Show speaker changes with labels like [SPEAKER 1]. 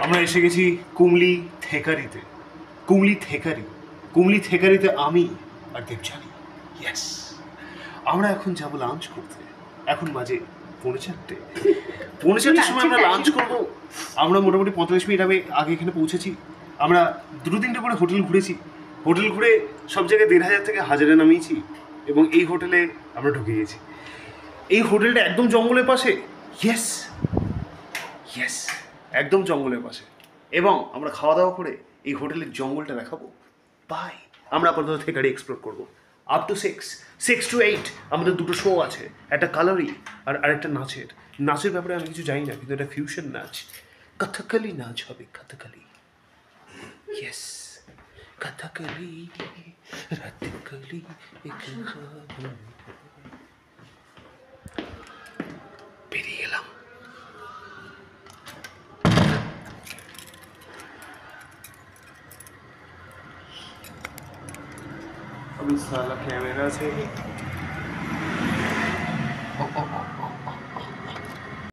[SPEAKER 1] আমরা এসে গেছি কুমলি থেকারিতে। কুমলি থেকারিতে আমি আর দেবযানী। ইয়েস, আমরা এখন যাব লাঞ্চ করতে। এখন বাজে 4:45। 4:45 সময় আমরা লাঞ্চ করবো। আমরা মোটামুটি 45 মিনিট আগে এখানে পৌঁছেছি। আমরা 2-3টে করে হোটেল ঘুরেছি। হোটেল ঘুরে সব জায়গায় 1,500 থেকে 1000-এ নামিয়েছি এবং এই হোটেলে আমরা ঢুকে গেছি। এই হোটেলটা একদম জঙ্গলের পাশে। ইয়েস, একদম জঙ্গলের পাশে। এবং আমরা খাওয়া দাওয়া করে এই হোটেলের জঙ্গলটা দেখাবো। বাই। আমরা আপাতত থেকারি এক্সপ্লোর করবো আপ টু 6 to 8। আমাদের 2টো শো আছে, একটা কালারি আর আরেকটা নাচের ব্যাপারে আমি কিছু জানি না, কিন্তু এটা ফিউশন নাচ, কথাকালি নাচ হবে। কথাকালি, ইয়েস, কথাকালি রাতকালি। বেরিয়ে গেলাম। अभी साला कैमरा से